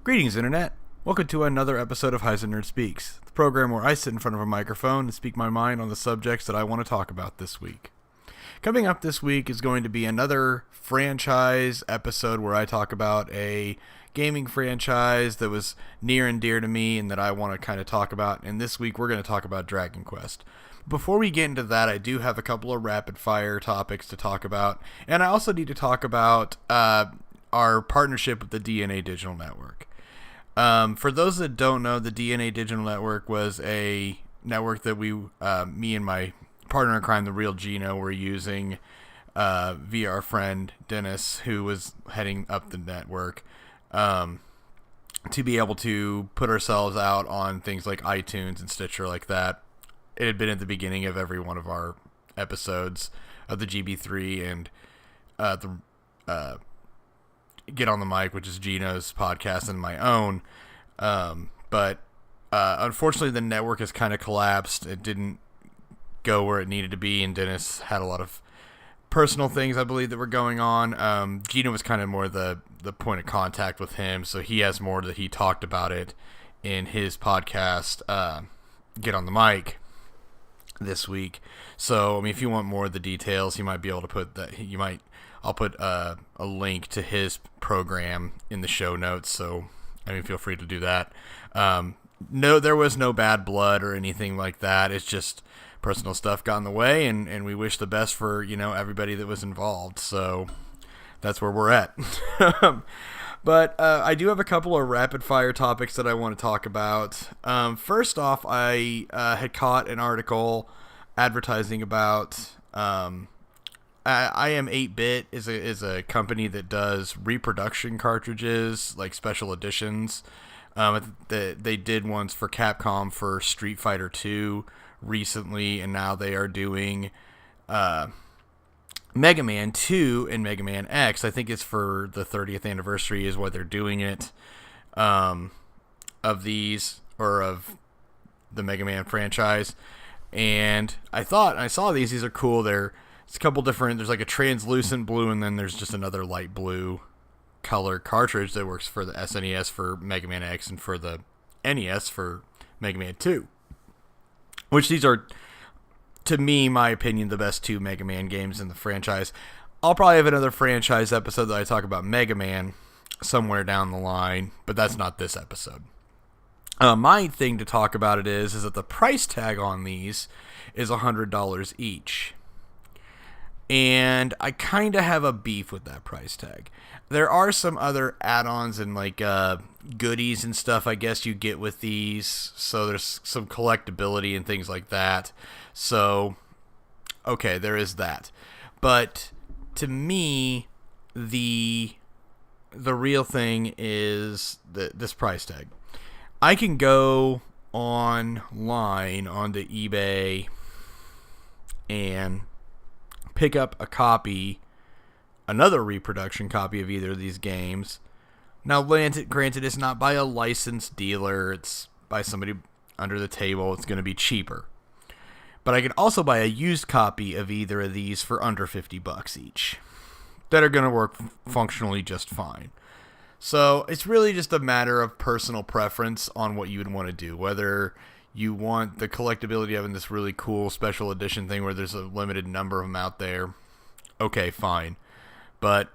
Greetings, Internet. Welcome to another episode of HeiseNerd Speaks, the program where I sit in front of a microphone and speak my mind on the subjects that I want to talk about this week. Coming up this week is going to be another franchise episode where I talk about a gaming franchise that was near and dear to me and that I want to kind of talk about. And this week we're going to talk about Dragon Quest. Before we get into that, I do have a couple of rapid fire topics to talk about. And I also need to talk about our partnership with the DNA Digital Network. For those that don't know, the DNA Digital Network was a network that me and my partner in crime, the real Gino, were using via our friend Dennis, who was heading up the network, to be able to put ourselves out on things like iTunes and Stitcher like that. It had been at the beginning of every one of our episodes of the GB3 and the Get on the Mic, which is Gino's podcast, and my own. But unfortunately, the network has kind of collapsed. It didn't go where it needed to be, and Dennis had a lot of personal things, I believe, that were going on. Gino was kind of more the point of contact with him, so he has more that he talked about it in his podcast, Get on the Mic, this week. So, I mean, if you want more of the details, you might be able to put that. I'll put a link to his program in the show notes. So, I mean, feel free to do that. No, there was no bad blood or anything like that. It's just personal stuff got in the way, and we wish the best for, everybody that was involved. So that's where we're at. But I do have a couple of rapid fire topics that I want to talk about. First off, I had caught an article advertising about I Am 8-Bit is a company that does reproduction cartridges, like special editions. They did ones for Capcom for Street Fighter 2 recently, and now they are doing Mega Man 2 and Mega Man X. I think it's for the 30th anniversary is what they're doing it, of these, or of the Mega Man franchise. And I saw these are cool. It's a couple different, there's like a translucent blue, and then there's just another light blue color cartridge that works for the SNES for Mega Man X and for the NES for Mega Man 2. Which these are, to me, my opinion, the best two Mega Man games in the franchise. I'll probably have another franchise episode that I talk about Mega Man somewhere down the line, but that's not this episode. My thing to talk about it is that the price tag on these is $100 each. And I kind of have a beef with that price tag. There are some other add-ons and like goodies and stuff I guess you get with these. So there's some collectability and things like that. So, okay, there is that. But to me, the real thing is this price tag. I can go online onto eBay and pick up a copy, another reproduction copy of either of these games. Now, granted, it's not by a licensed dealer. It's by somebody under the table. It's going to be cheaper. But I can also buy a used copy of either of these for under $50 each that are going to work functionally just fine. So it's really just a matter of personal preference on what you would want to do. Whether you want the collectability of having this really cool special edition thing where there's a limited number of them out there, okay, fine. But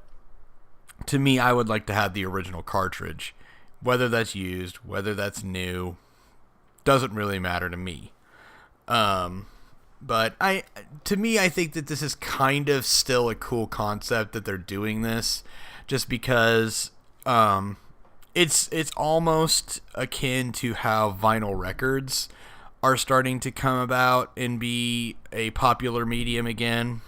to me, I would like to have the original cartridge. Whether that's used, whether that's new, doesn't really matter to me. But I think that this is kind of still a cool concept that they're doing this, just because it's almost akin to how vinyl records are starting to come about and be a popular medium again.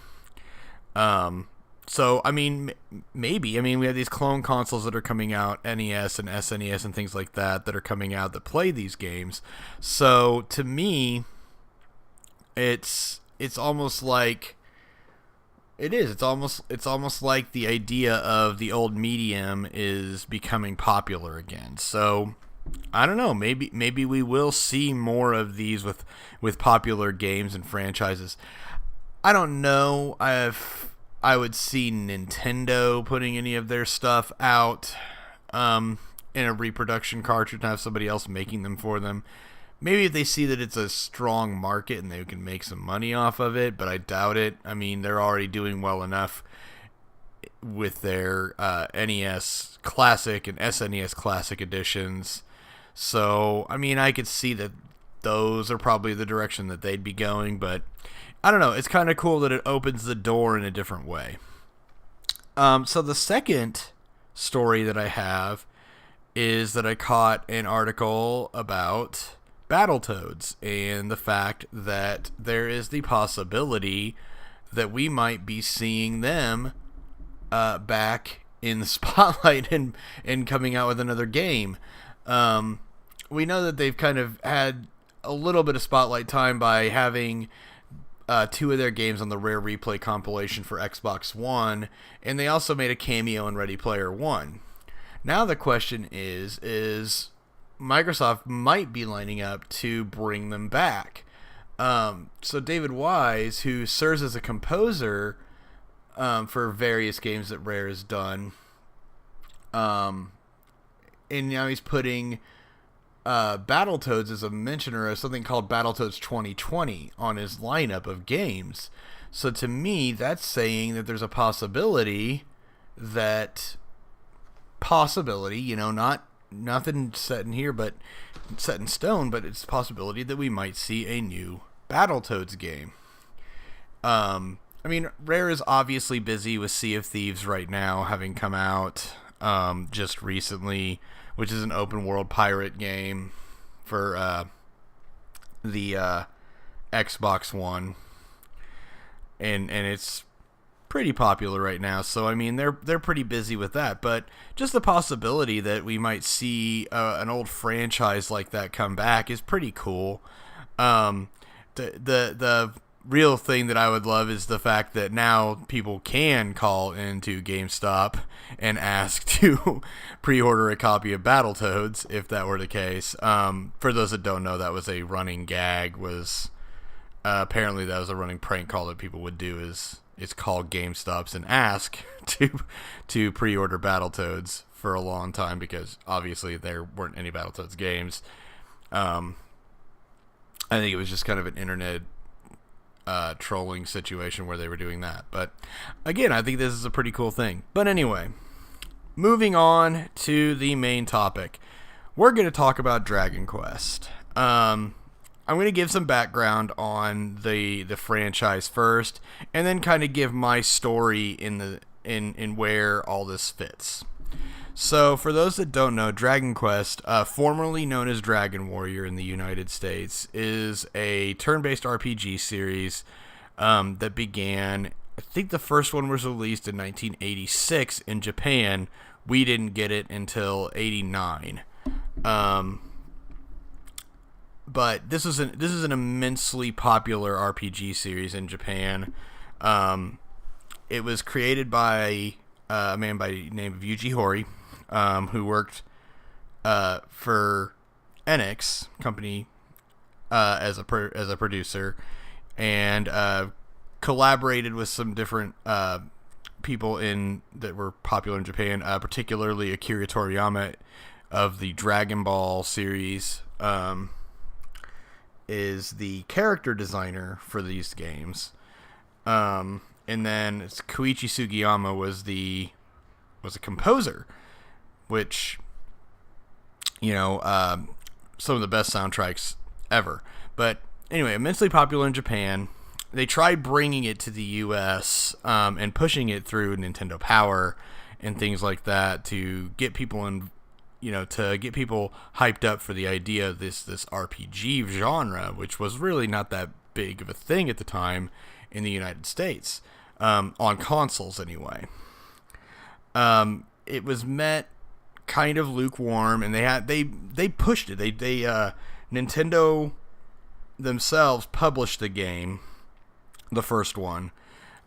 So, I mean, maybe. I mean, we have these clone consoles that are coming out, NES and SNES and things like that are coming out that play these games. So, to me, it's almost like it's almost like the idea of the old medium is becoming popular again. So I don't know, maybe we will see more of these with popular games and franchises. I don't know if I would see Nintendo putting any of their stuff out in a reproduction cartridge and have somebody else making them for them. Maybe if they see that it's a strong market and they can make some money off of it, but I doubt it. I mean, they're already doing well enough with their NES Classic and SNES Classic editions. So, I mean, I could see that those are probably the direction that they'd be going, but I don't know. It's kind of cool that it opens the door in a different way. So the second story that I have is that I caught an article about Battletoads and the fact that there is the possibility that we might be seeing them back in the spotlight and coming out with another game. We know that they've kind of had a little bit of spotlight time by having two of their games on the Rare Replay compilation for Xbox One, and they also made a cameo in Ready Player One. Now the question is Microsoft might be lining up to bring them back. So David Wise, who serves as a composer for various games that Rare has done, and now he's putting Battletoads as a mentioner of something called Battletoads 2020 on his lineup of games. So to me, that's saying that there's a possibility, not nothing set in here, but set in stone, but it's a possibility that we might see a new Battletoads game. I mean, Rare is obviously busy with Sea of Thieves right now, having come out just recently, which is an open world pirate game for the Xbox One, and it's pretty popular right now. So I mean, they're pretty busy with that. But just the possibility that we might see an old franchise like that come back is pretty cool. The real thing that I would love is the fact that now people can call into GameStop and ask to pre-order a copy of Battletoads, if that were the case. For those that don't know, that was a running gag. Apparently that was a running prank call that people would do, is call GameStops and ask to pre-order Battletoads for a long time, because obviously there weren't any Battletoads games. I think it was just kind of an internet trolling situation where they were doing that. But again, I think this is a pretty cool thing. But anyway, moving on to the main topic, we're going to talk about Dragon Quest. I'm going to give some background on the franchise first, and then kind of give my story in where all this fits. So, for those that don't know, Dragon Quest, formerly known as Dragon Warrior in the United States, is a turn-based RPG series that began, I think the first one was released in 1986 in Japan. We didn't get it until 89. But this is an immensely popular RPG series in Japan. It was created by a man by the name of Yuji Horii, who worked for Enix company as a producer, and collaborated with some different people that were popular in Japan, particularly Akira Toriyama of the Dragon Ball series. Is the character designer for these games, and then Koichi Sugiyama was a composer, which, some of the best soundtracks ever. But anyway, immensely popular in Japan. They tried bringing it to the U.S. And pushing it through Nintendo Power and things like that to get people to get people hyped up for the idea of this RPG genre, which was really not that big of a thing at the time in the United States, on consoles anyway. It was met kind of lukewarm, and they pushed it. Nintendo themselves published the game, the first one,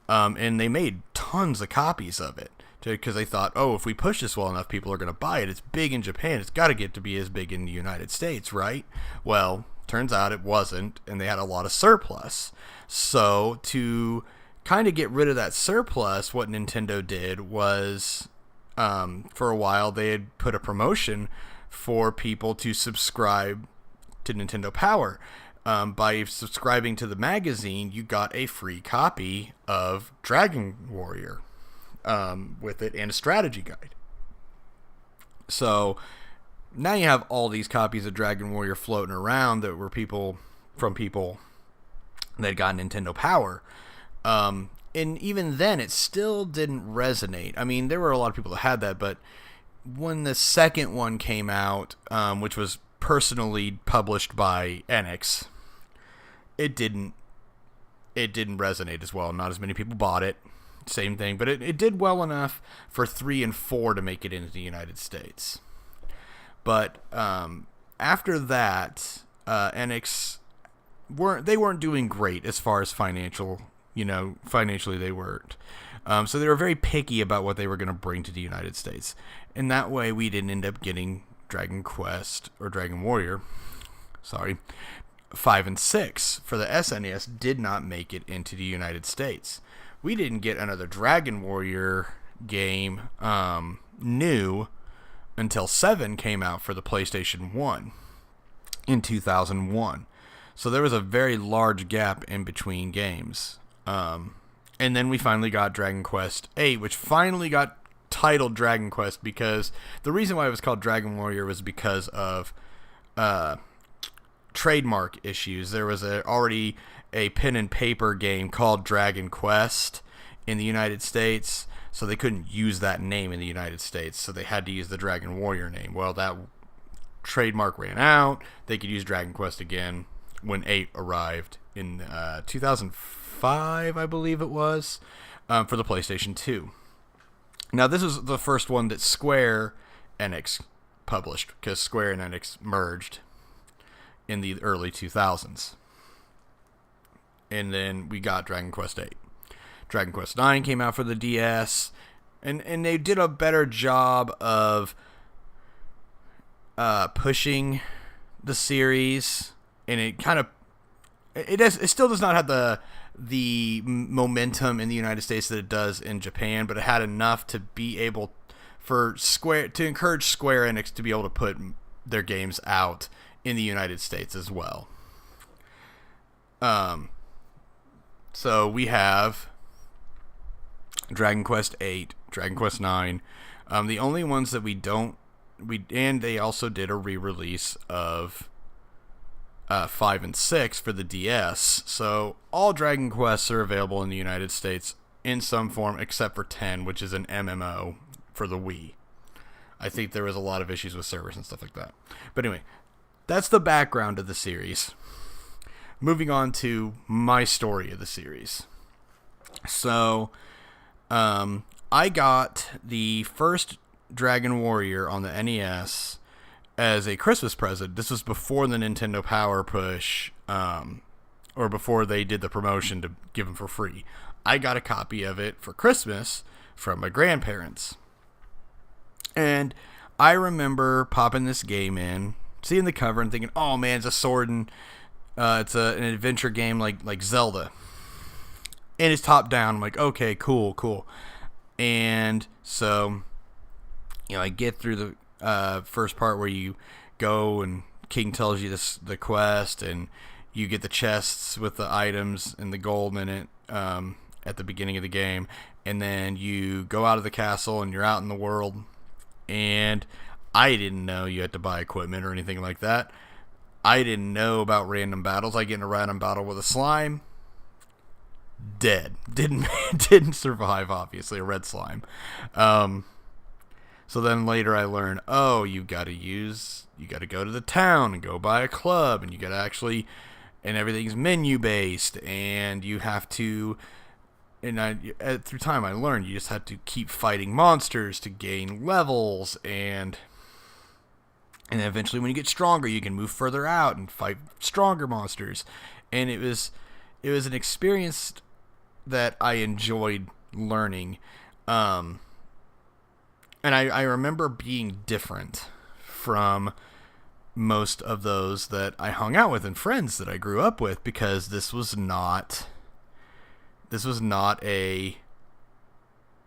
and they made tons of copies of it, because they thought, if we push this well enough, people are going to buy it. It's big in Japan. It's got to get to be as big in the United States, right? Well, turns out it wasn't, and they had a lot of surplus. So to kind of get rid of that surplus, what Nintendo did was for a while, they had put a promotion for people to subscribe to Nintendo Power. By subscribing to the magazine, you got a free copy of Dragon Warrior with it and a strategy guide. So now you have all these copies of Dragon Warrior floating around that were people that got Nintendo Power. And even then, it still didn't resonate. I mean, there were a lot of people that had that, but when the second one came out, which was personally published by Enix, it didn't resonate as well. Not as many people bought it. Same thing, but it did well enough for 3 and 4 to make it into the United States. But after that, Enix weren't doing great as far as financially they weren't. So they were very picky about what they were going to bring to the United States. And that way we didn't end up getting Dragon Warrior 5 and 6 for the SNES did not make it into the United States. We didn't get another Dragon Warrior game new until 7 came out for the PlayStation 1 in 2001. So there was a very large gap in between games. And then we finally got Dragon Quest 8, which finally got titled Dragon Quest, because the reason why it was called Dragon Warrior was because of trademark issues. There was already a pen and paper game called Dragon Quest in the United States, so they couldn't use that name in the United States, so they had to use the Dragon Warrior name. Well, that trademark ran out. They could use Dragon Quest again when 8 arrived in 2005, I believe it was, for the PlayStation 2. Now, this is the first one that Square Enix published, because Square and Enix merged in the early 2000s. And then we got Dragon Quest 8. Dragon Quest 9 came out for the DS, and they did a better job of pushing the series, and it kind of it still does not have the momentum in the United States that it does in Japan, but it had enough to be able for Square to encourage Square Enix to be able to put their games out in the United States as well. So we have Dragon Quest 8, Dragon Quest 9. The only ones that and they also did a re-release of 5 and 6 for the DS. So all Dragon Quests are available in the United States in some form, except for 10, which is an MMO for the Wii. I think there was a lot of issues with servers and stuff like that. But anyway, that's the background of the series. Moving on to my story of the series. So, I got the first Dragon Warrior on the NES as a Christmas present. This was before the Nintendo Power push, or before they did the promotion to give them for free. I got a copy of it for Christmas from my grandparents. And I remember popping this game in, seeing the cover and thinking, oh man, it's a sword and it's an adventure game like Zelda. And it's top down. I'm like, okay, cool. And so, I get through the first part where you go and King tells you the quest, and you get the chests with the items and the gold in it at the beginning of the game. And then you go out of the castle and you're out in the world. And I didn't know you had to buy equipment or anything like that. I didn't know about random battles. I get in a random battle with a slime. Dead. Didn't survive, obviously, a red slime. So then later I learned, you got to go to the town and go buy a club, and you got to actually, and everything's menu based, and you have to, through time I learned you just have to keep fighting monsters to gain levels, and then eventually when you get stronger you can move further out and fight stronger monsters. And it was an experience that I enjoyed learning. And I remember being different from most of those that I hung out with and friends that I grew up with, because this was not a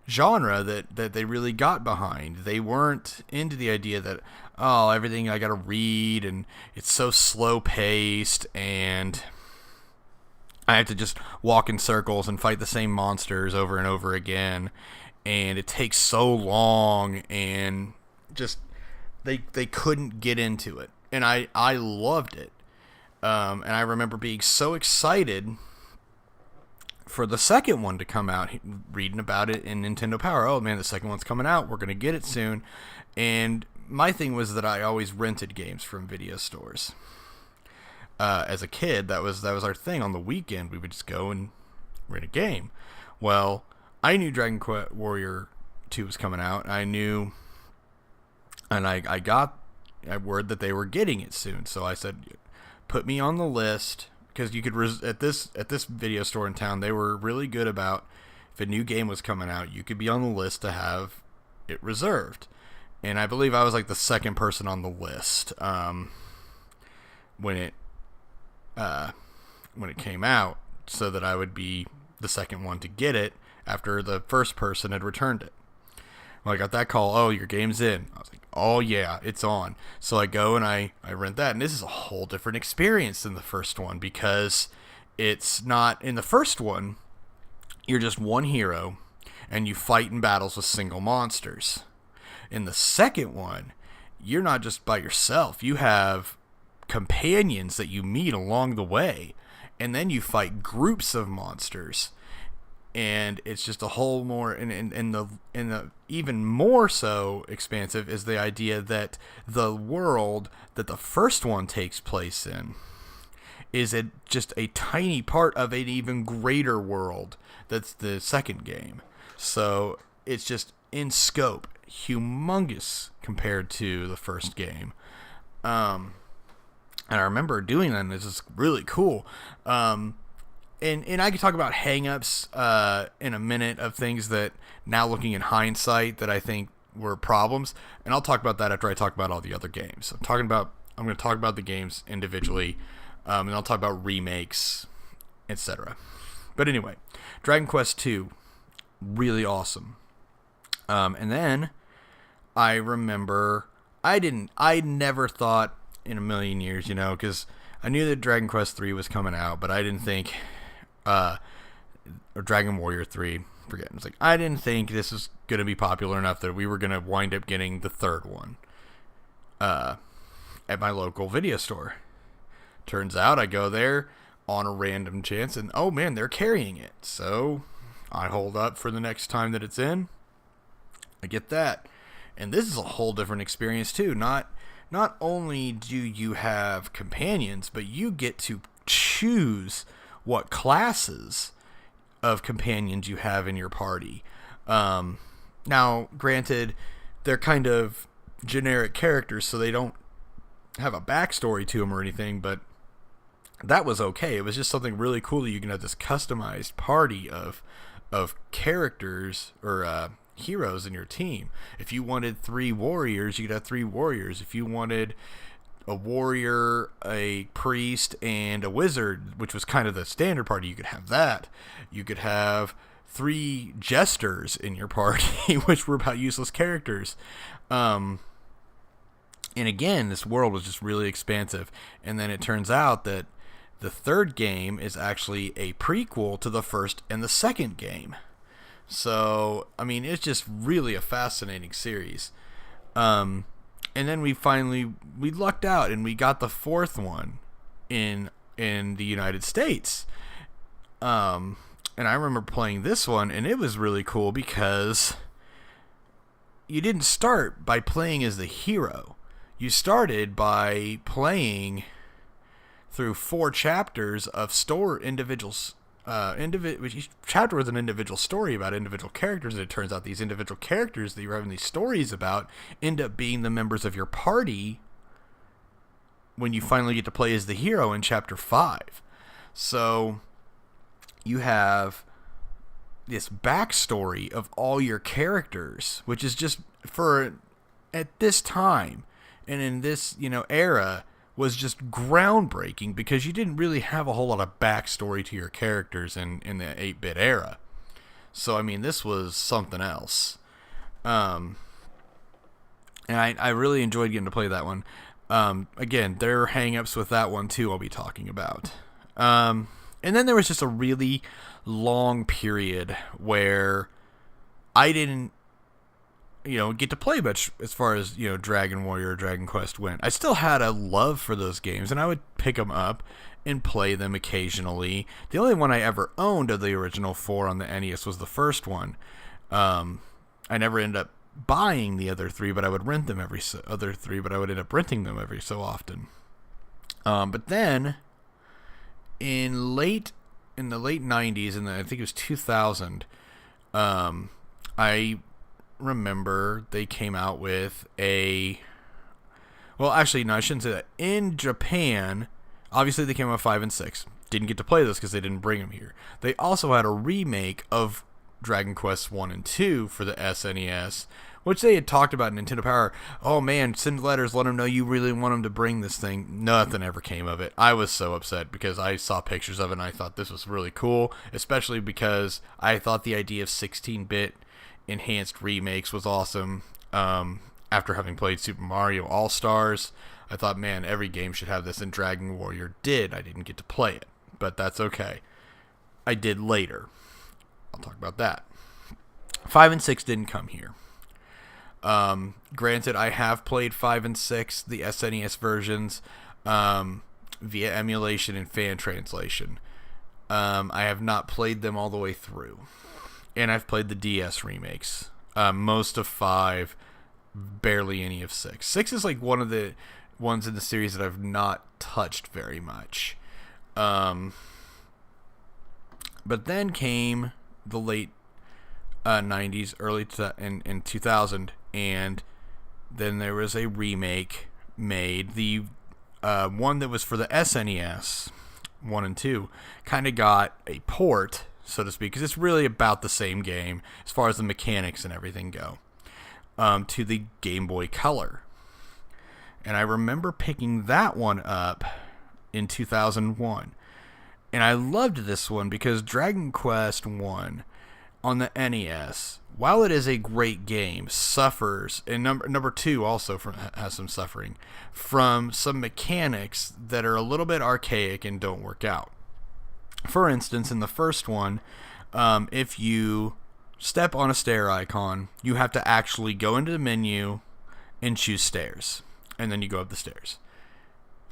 genre that they really got behind. They weren't into the idea that, oh, everything I gotta read and it's so slow paced and I have to just walk in circles and fight the same monsters over and over again, and it takes so long, and just they couldn't get into it, and I loved it, and I remember being so excited for the second one to come out, reading about it in Nintendo Power. Oh man, the second one's coming out, we're gonna get it soon. And my thing was that I always rented games from video stores. As a kid, that was our thing. On the weekend, we would just go and rent a game. Well, I knew Dragon Quest Warrior 2 was coming out. I knew, and I got a word that they were getting it soon. So I said, put me on the list, because you could at this video store in town, they were really good about, if a new game was coming out, you could be on the list to have it reserved. And I believe I was like the second person on the list when it came out, so that I would be the second one to get it after the first person had returned it. Well, I got that call, oh, your game's in. I was like, oh yeah, it's on. So I go and I rent that, and this is a whole different experience than the first one, because it's not, in the first one, you're just one hero, and you fight in battles with single monsters. In the second one, you're not just by yourself, you have companions that you meet along the way, and then you fight groups of monsters, and it's just a whole more, and the even more so expansive is the idea that the world that the first one takes place in is just a tiny part of an even greater world that's the second game. So it's just, in scope, humongous compared to the first game. And I remember doing that, and it's just really cool. And I could talk about hang-ups in a minute of things that, now looking in hindsight, that I think were problems. And I'll talk about that after I talk about all the other games. I'm going to talk about the games individually, and I'll talk about remakes, etc. But anyway, Dragon Quest II, really awesome. And then I remember, I never thought in a million years, because I knew that Dragon Quest III was coming out, but I didn't think, or Dragon Warrior 3, forget. It's like, I didn't think this was going to be popular enough that we were going to wind up getting the third one at my local video store. Turns out I go there on a random chance, and oh man, they're carrying it. So I hold up for the next time that it's in. I get that. And this is a whole different experience too. Not only do you have companions, but you get to choose what classes of companions you have in your party. Now, granted, they're kind of generic characters, so they don't have a backstory to them or anything, but that was okay. It was just something really cool that you can have this customized party of characters, or heroes in your team. If you wanted 3 warriors, you could have 3 warriors. If you wanted a warrior, a priest, and a wizard, which was kind of the standard party, you could have that. You could have 3 jesters in your party, which were about useless characters. And again, this world was just really expansive. And then it turns out that the third game is actually a prequel to the first and the second game. So, I mean, it's just really a fascinating series. And then we lucked out, and we got the fourth one in the United States. And I remember playing this one, and it was really cool because you didn't start by playing as the hero. You started by playing through 4 chapters of individuals. Each chapter was an individual story about individual characters, and it turns out these individual characters that you're having these stories about end up being the members of your party when you finally get to play as the hero in chapter 5. So you have this backstory of all your characters, which is just, for at this time and in this era, was just groundbreaking, because you didn't really have a whole lot of backstory to your characters in the 8-bit era. So, I mean, this was something else. And I really enjoyed getting to play that one. Again, there are hang-ups with that one, too, I'll be talking about. And then there was just a really long period where I didn't, get to play much as far as, Dragon Warrior or Dragon Quest went. I still had a love for those games, and I would pick them up and play them occasionally. The only one I ever owned of the original 4 on the NES was the first one. I never ended up buying the other 3, but I would rent them but I would end up renting them every so often. But then in the late 90s, I think it was 2000, I remember they came out with well, actually, no, I shouldn't say that. In Japan, obviously they came out with 5 and 6. Didn't get to play this because they didn't bring them here. They also had a remake of Dragon Quest 1 and 2 for the SNES, which they had talked about in Nintendo Power. Oh man, send letters, let them know you really want them to bring this thing. Nothing ever came of it. I was so upset because I saw pictures of it and I thought this was really cool, especially because I thought the idea of 16-bit enhanced remakes was awesome. After having played Super Mario All-Stars, I thought, man, every game should have this, and Dragon Warrior did. I didn't get to play it, but that's okay. I did later. I'll talk about that. 5 and 6 didn't come here. Granted, I have played 5 and 6, the SNES versions, via emulation and fan translation. I have not played them all the way through. And I've played the DS remakes. Most of 5, barely any of 6. 6 is like one of the ones in the series that I've not touched very much. But then came the late 90s, early in 2000, and then there was a remake made. The one that was for the SNES, 1 and 2, kind of got a port, so to speak, because it's really about the same game as far as the mechanics and everything go, to the Game Boy Color. And I remember picking that one up in 2001. And I loved this one because Dragon Quest 1 on the NES, while it is a great game, suffers, and number 2 also has some suffering, from some mechanics that are a little bit archaic and don't work out. For instance, in the first one, if you step on a stair icon, you have to actually go into the menu and choose stairs, and then you go up the stairs.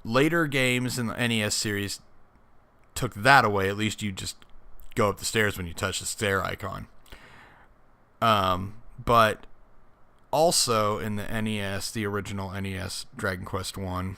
Later games in the NES series took that away. At least you just go up the stairs when you touch the stair icon. But also in the NES, the original NES Dragon Quest 1,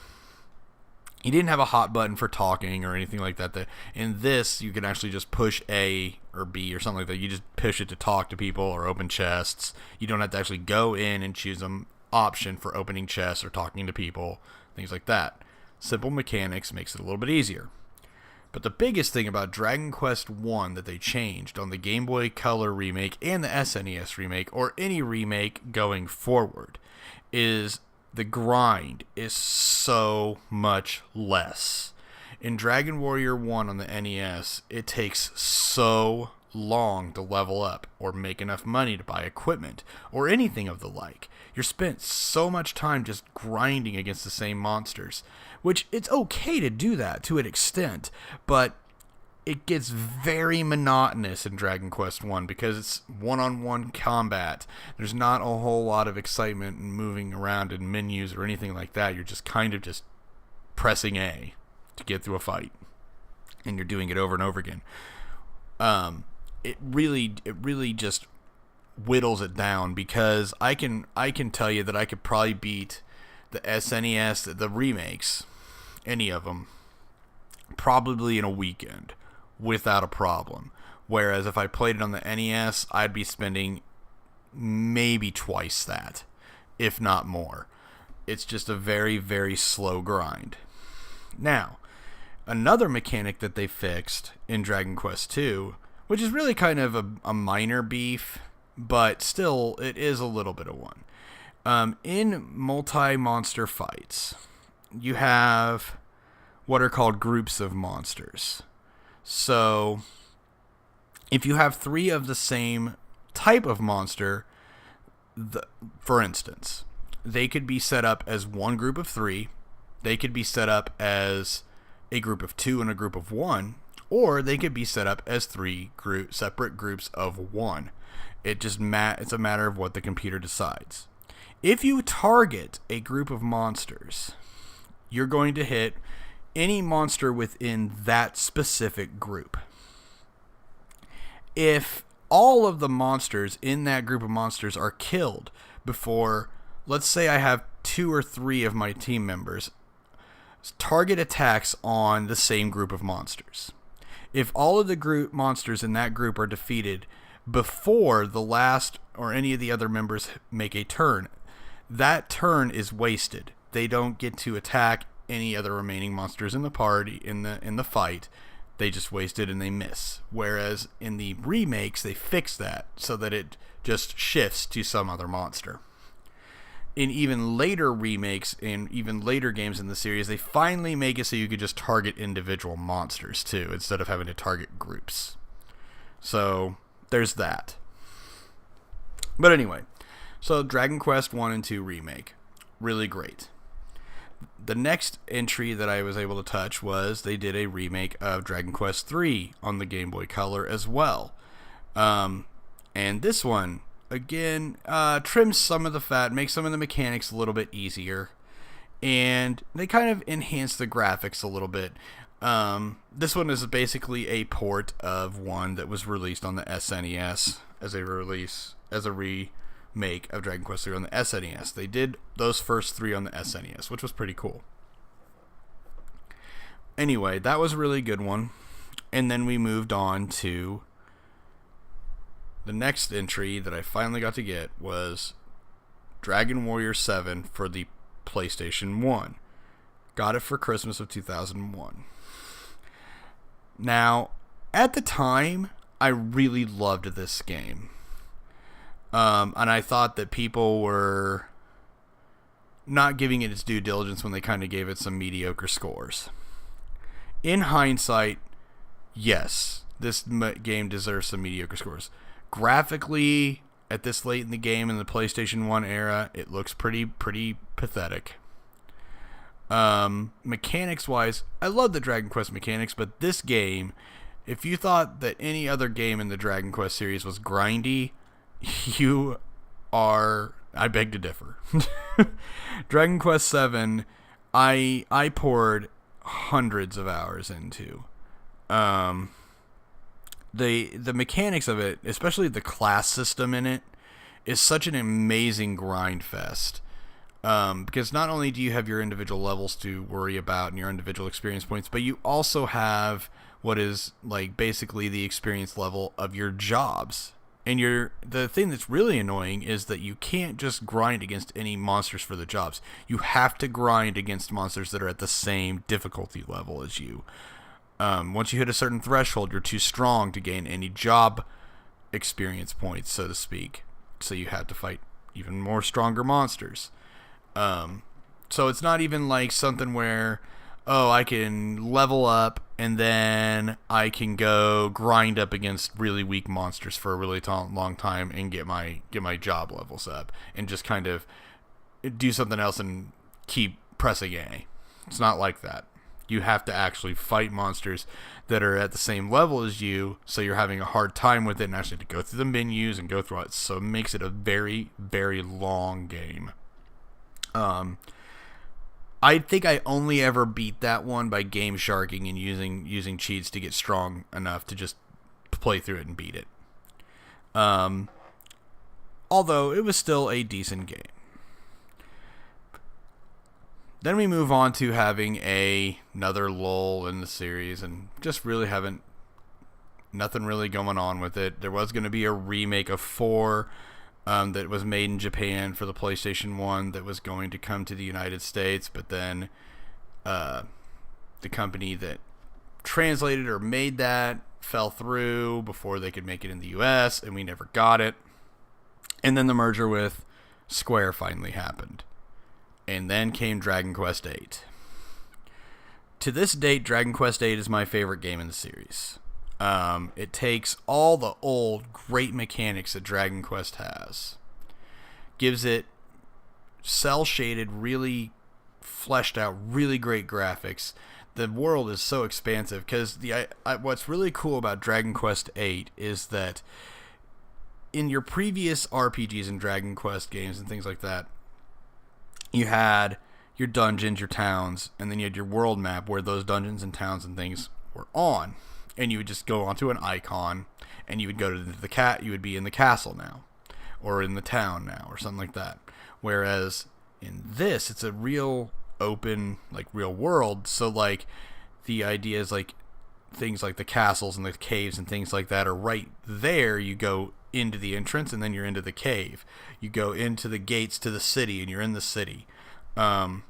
you didn't have a hot button for talking or anything like that. In this, you can actually just push A or B or something like that. You just push it to talk to people or open chests. You don't have to actually go in and choose an option for opening chests or talking to people, things like that. Simple mechanics makes it a little bit easier. But the biggest thing about Dragon Quest 1 that they changed on the Game Boy Color remake and the SNES remake, or any remake going forward, is the grind is so much less. In Dragon Warrior 1 on the NES, it takes so long to level up or make enough money to buy equipment or anything of the like. You're spent so much time just grinding against the same monsters, which it's okay to do that to an extent, but it gets very monotonous in Dragon Quest 1 because it's one-on-one combat. There's not a whole lot of excitement and moving around in menus or anything like that. You're just kind of just pressing A to get through a fight, and you're doing it over and over again. It really just whittles it down, because I can tell you that I could probably beat the SNES, the remakes, any of them, probably in a weekend without a problem. Whereas if I played it on the NES, I'd be spending maybe twice that, if not more. It's just a very, very slow grind. Now, another mechanic that they fixed in Dragon Quest II, which is really kind of a minor beef, but still, it is a little bit of one. In multi-monster fights, you have what are called groups of monsters. So, If you have 3 of the same type of monster, for instance, they could be set up as one group of 3. They could be set up as a group of 2 and a group of 1, or they could be set up as 3 separate groups of 1. It's a matter of what the computer decides. If you target a group of monsters, you're going to hit any monster within that specific group. If all of the monsters in that group of monsters are killed before, let's say I have 2 or 3 of my team members target attacks on the same group of monsters. If all of the group monsters in that group are defeated before the last or any of the other members make a turn, that turn is wasted. They don't get to attack any other remaining monsters in the party in the fight. They just waste it and they miss. Whereas in the remakes, they fix that so that it just shifts to some other monster. In even later remakes, in even later games in the series, they finally make it so you could just target individual monsters too, instead of having to target groups. So there's that. But anyway, so Dragon Quest 1 and 2 remake, really great. The next entry that I was able to touch was they did a remake of Dragon Quest 3 on the Game Boy Color as well. And this one, again, trims some of the fat, makes some of the mechanics a little bit easier, and they kind of enhance the graphics a little bit. This one is basically a port of one that was released on the SNES as a remake of Dragon Quest 3 on the SNES. They did those first 3 on the SNES, which was pretty cool. Anyway, that was a really good one. And then we moved on to the next entry that I finally got to get was Dragon Warrior 7 for the PlayStation 1. Got it for Christmas of 2001. Now, at the time, I really loved this game. And I thought that people were not giving it its due diligence when they kind of gave it some mediocre scores. In hindsight, yes, this game deserves some mediocre scores. Graphically, at this late in the game in the PlayStation 1 era, it looks pretty pathetic. Mechanics-wise, I love the Dragon Quest mechanics, but this game, if you thought that any other game in the Dragon Quest series was grindy, I beg to differ. Dragon Quest 7, I poured hundreds of hours into. The mechanics of it, especially the class system in it, is such an amazing grind fest. Because not only do you have your individual levels to worry about and your individual experience points, but you also have what is like basically the experience level of your jobs. And the thing that's really annoying is that you can't just grind against any monsters for the jobs. You have to grind against monsters that are at the same difficulty level as you. Once you hit a certain threshold, you're too strong to gain any job experience points, so to speak. So you have to fight even more stronger monsters. So it's not even like something where, I can level up and then I can go grind up against really weak monsters for a really long time and get my job levels up and just kind of do something else and keep pressing A. It's not like that. You have to actually fight monsters that are at the same level as you, so you're having a hard time with it and actually have to go through the menus and go through it. So it makes it a very, very long game. I think I only ever beat that one by game sharking and using cheats to get strong enough to just play through it and beat it. Although it was still a decent game. Then we move on to having another lull in the series and just really nothing really going on with it. There was going to be a remake of 4 that was made in Japan for the PlayStation 1 that was going to come to the United States, but then the company that translated or made that fell through before they could make it in the US, and we never got it. And then the merger with Square finally happened. And then came Dragon Quest VIII. To this date, Dragon Quest VIII is my favorite game in the series. It takes all the old great mechanics that Dragon Quest has, gives it cel-shaded, really fleshed out, really great graphics. The world is so expansive because what's really cool about Dragon Quest VIII is that in your previous RPGs and Dragon Quest games and things like that, you had your dungeons, your towns, and then you had your world map where those dungeons and towns and things were on. And you would just go onto an icon, and you would go to you would be in the castle now, or in the town now, or something like that. Whereas in this, it's a real open, like, real world. So, like, the idea is, like, things like the castles and the caves and things like that are right there. You go into the entrance, and then you're into the cave. You go into the gates to the city, and you're in the city. Granted,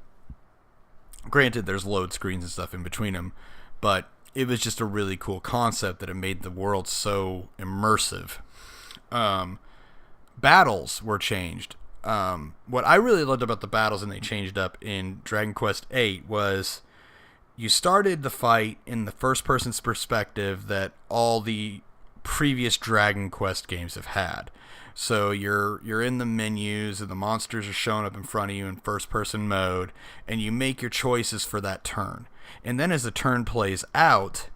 there's load screens and stuff in between them, but it was just a really cool concept that it made the world so immersive. Battles were changed. What I really loved about the battles, and they changed up in Dragon Quest VIII, was you started the fight in the first person's perspective that all the previous Dragon Quest games have had. So you're in the menus, and the monsters are showing up in front of you in first person mode, and you make your choices for that turn. And then as the turn plays out,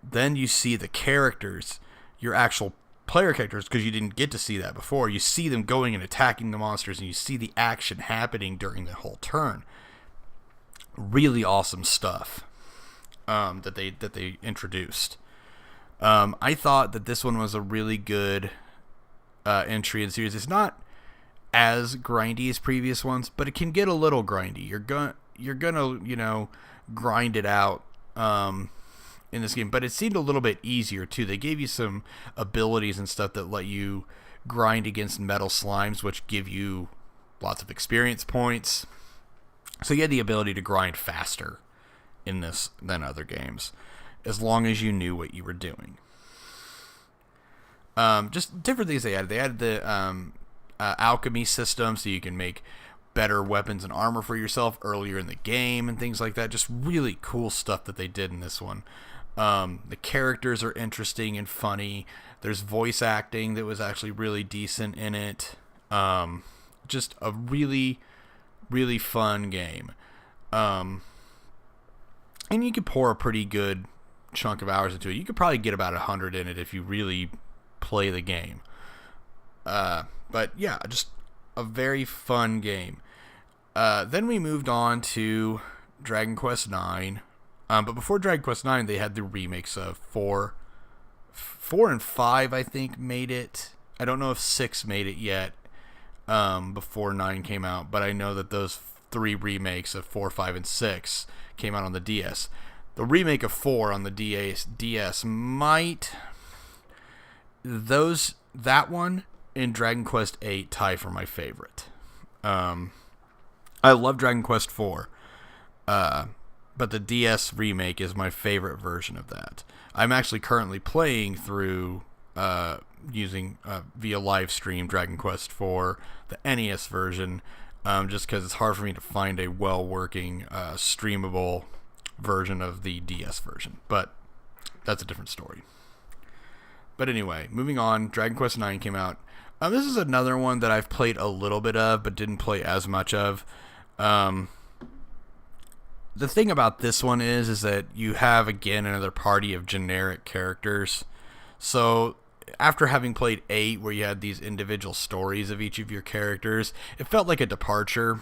then you see the characters, your actual player characters, because you didn't get to see that before. You see them going and attacking the monsters, and you see the action happening during the whole turn. Really awesome stuff that they introduced. I thought that this one was a really good entry in the series. It's not as grindy as previous ones, but it can get a little grindy. You're gonna grind it out in this game, but it seemed a little bit easier too. They gave you some abilities and stuff that let you grind against metal slimes, which give you lots of experience points. So you had the ability to grind faster in this than other games, as long as you knew what you were doing. Just different things they added. They added the alchemy system, so you can make better weapons and armor for yourself earlier in the game and things like that. Just really cool stuff that they did in this one. The characters are interesting and funny. There's voice acting that was actually really decent in it. Just a really, really fun game. And you could pour a pretty good chunk of hours into it. You could probably get about 100 in it if you really play the game. But yeah, just a very fun game. Then we moved on to Dragon Quest IX. But before Dragon Quest IX, they had the remakes of 4 and 5, I think, made it. I don't know if 6 made it yet before 9 came out, but I know that those 3 remakes of 4, 5, and 6 came out on the DS. The remake of 4 on the DS might... That one and Dragon Quest VIII tie for my favorite. I love Dragon Quest IV. But the DS remake is my favorite version of that. I'm actually currently playing through using via live stream Dragon Quest IV, the NES version, just because it's hard for me to find a well-working streamable version of the DS version. But that's a different story. But anyway, moving on, Dragon Quest IX came out. This is another one that I've played a little bit of, but didn't play as much of. The thing about this one is that you have, again, another party of generic characters. So after having played 8, where you had these individual stories of each of your characters, it felt like a departure.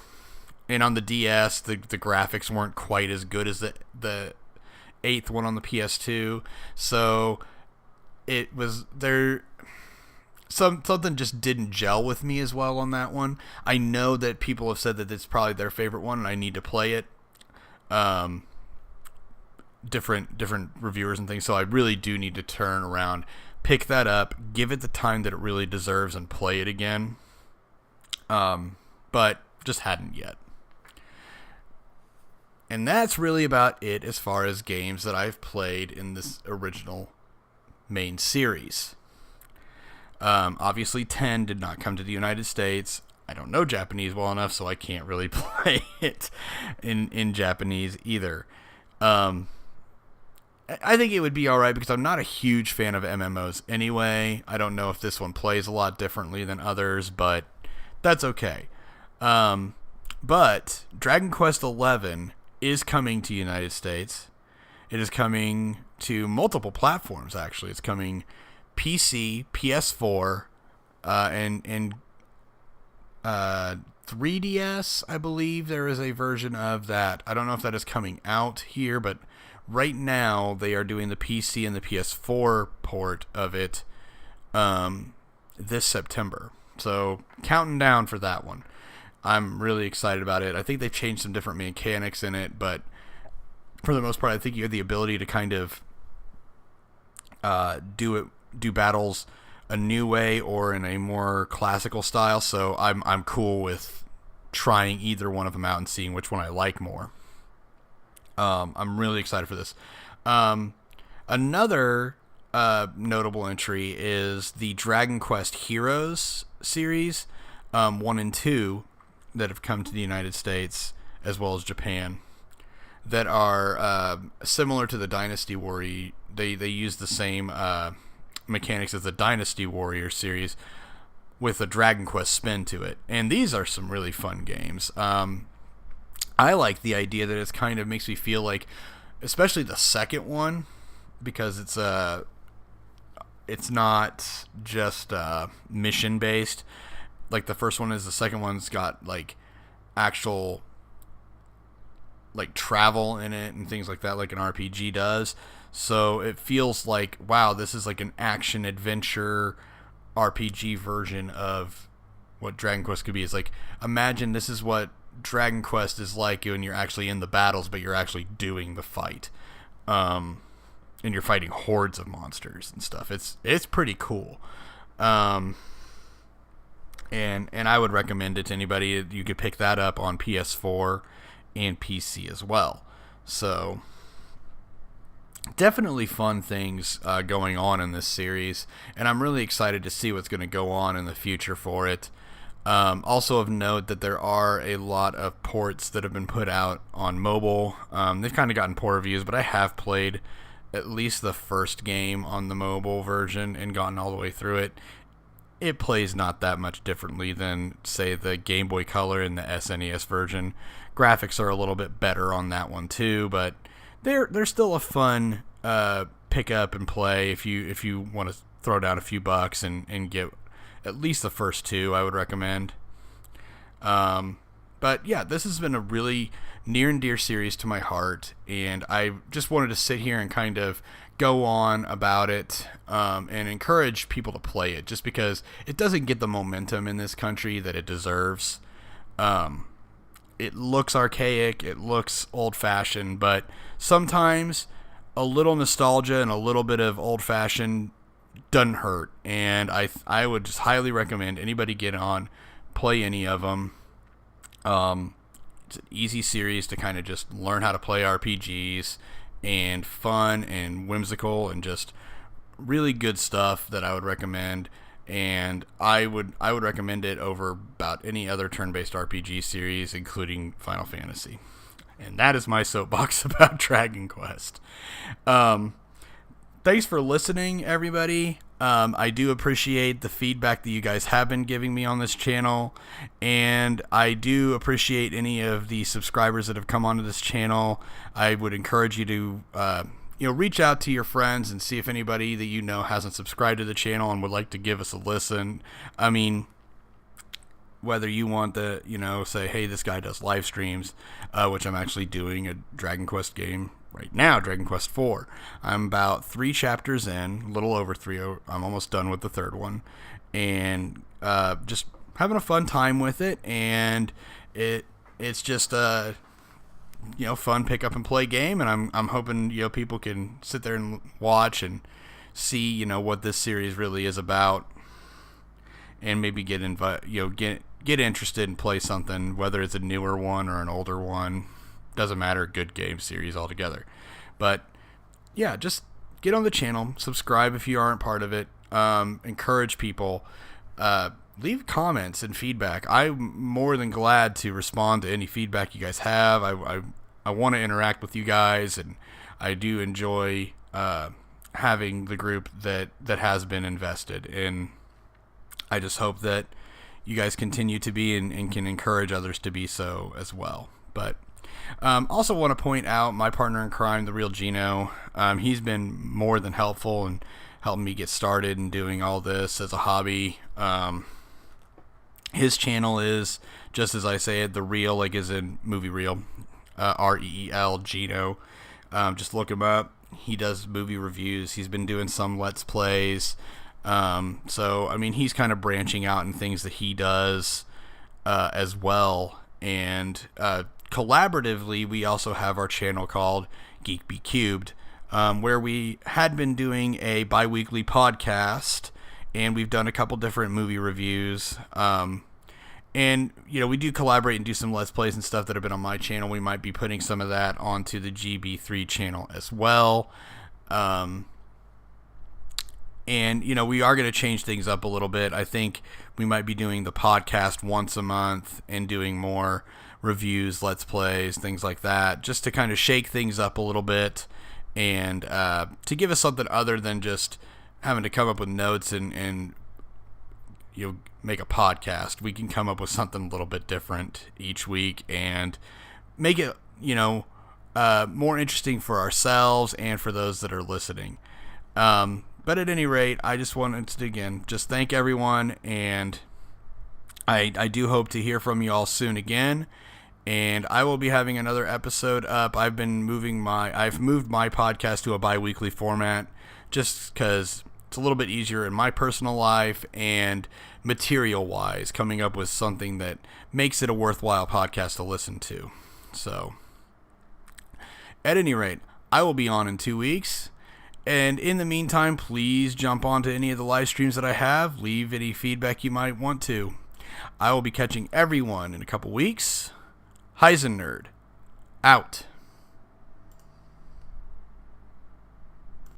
And on the DS, the graphics weren't quite as good as the 8th one on the PS2. So it was there. Something just didn't gel with me as well on that one. I know that people have said that it's probably their favorite one, and I need to play it. Different reviewers and things, so I really do need to turn around, pick that up, give it the time that it really deserves, and play it again. But just hadn't yet. And that's really about it as far as games that I've played in this original main series. Obviously 10 did not come to the United States. I don't know Japanese well enough, so I can't really play it in Japanese either. I think it would be alright because I'm not a huge fan of MMOs anyway. I don't know if this one plays a lot differently than others, but that's okay. But Dragon Quest XI is coming to United States. It is coming to multiple platforms, actually. It's coming PC, PS4, and 3DS, I believe there is a version of that. I don't know if that is coming out here, but right now they are doing the PC and the PS4 port of it this September. So counting down for that one. I'm really excited about it. I think they've changed some different mechanics in it, but for the most part, I think you have the ability to kind of do battles a new way or in a more classical style. So I'm cool with trying either one of them out and seeing which one I like more. I'm really excited for this. Another notable entry is the Dragon Quest Heroes series, 1 and 2, that have come to the United States as well as Japan, that are similar to the Dynasty Warrior. They use the same mechanics as the Dynasty Warrior series with a Dragon Quest spin to it. And these are some really fun games. I like the idea that it kind of makes me feel like, especially the second one, because it's not just mission based like the first one is. The second one's got like actual like travel in it and things like that, like an RPG does. So it feels like, wow, this is like an action adventure RPG version of what Dragon Quest could be. It's like, imagine this is what Dragon Quest is like when you're actually in the battles, but you're actually doing the fight. And you're fighting hordes of monsters and stuff. It's pretty cool. And I would recommend it to anybody. You could pick that up on PS4 and PC as well. So definitely fun things going on in this series, and I'm really excited to see what's going to go on in the future for it. Also of note that there are a lot of ports that have been put out on mobile. They've kind of gotten poor reviews, but I have played at least the first game on the mobile version and gotten all the way through it. It plays not that much differently than, say, the Game Boy Color and the SNES version. Graphics are a little bit better on that one too, but they're still a fun pick up and play if you want to throw down a few bucks and get at least the first two. I would recommend. But yeah, this has been a really near and dear series to my heart, and I just wanted to sit here and kind of go on about it and encourage people to play it, just because it doesn't get the momentum in this country that it deserves. It looks archaic, it looks old-fashioned, but sometimes a little nostalgia and a little bit of old-fashioned doesn't hurt, and I would just highly recommend anybody get on, play any of them. It's an easy series to kind of just learn how to play RPGs, and fun and whimsical and just really good stuff that I would recommend. And I would recommend it over about any other turn-based RPG series, including Final Fantasy. And that is my soapbox about Dragon Quest. Thanks for listening, everybody. I do appreciate the feedback that you guys have been giving me on this channel, and I do appreciate any of the subscribers that have come onto this channel. I would encourage you to reach out to your friends and see if anybody that you know hasn't subscribed to the channel and would like to give us a listen. I mean, whether you want to, say, hey, this guy does live streams, which I'm actually doing a Dragon Quest game right now, Dragon Quest IV. I'm about 3 chapters in, a little over 3. I'm almost done with the third one, and just having a fun time with it. And it's just a fun pick up and play game, and I'm hoping people can sit there and watch and see what this series really is about, and maybe get interested and play something, whether it's a newer one or an older one. Doesn't matter, good game series altogether. But yeah, just get on the channel, subscribe if you aren't part of it, encourage people, leave comments and feedback. I'm more than glad to respond to any feedback you guys have. I want to interact with you guys, and I do enjoy having the group that has been invested. And I just hope that you guys continue to be and can encourage others to be so as well. But also want to point out my partner in crime, the real Gino. He's been more than helpful in helping me get started and doing all this as a hobby. His channel is, just as I say it, the real, like is in movie reel, REEL, Gino. Just look him up. He does movie reviews. He's been doing some Let's Plays. So, I mean, he's kind of branching out in things that he does as well. And collaboratively, we also have our channel called Geek Be Cubed, where we had been doing a bi-weekly podcast, and we've done a couple different movie reviews. And, you know, we do collaborate and do some Let's Plays and stuff that have been on my channel. We might be putting some of that onto the GB3 channel as well. And, you know, we are going to change things up a little bit. I think we might be doing the podcast once a month and doing more reviews, Let's Plays, things like that, just to kind of shake things up a little bit and to give us something other than just having to come up with notes and you know, make a podcast. We can come up with something a little bit different each week and make it, you know, more interesting for ourselves and for those that are listening. But at any rate, I just wanted to, again, just thank everyone, and I do hope to hear from you all soon again. And I will be having another episode up. I've moved my podcast to a bi-weekly format just because it's a little bit easier in my personal life and material-wise, coming up with something that makes it a worthwhile podcast to listen to. So, at any rate, I will be on in 2 weeks. And in the meantime, please jump onto any of the live streams that I have. Leave any feedback you might want to. I will be catching everyone in a couple weeks. HeiseNerd, out.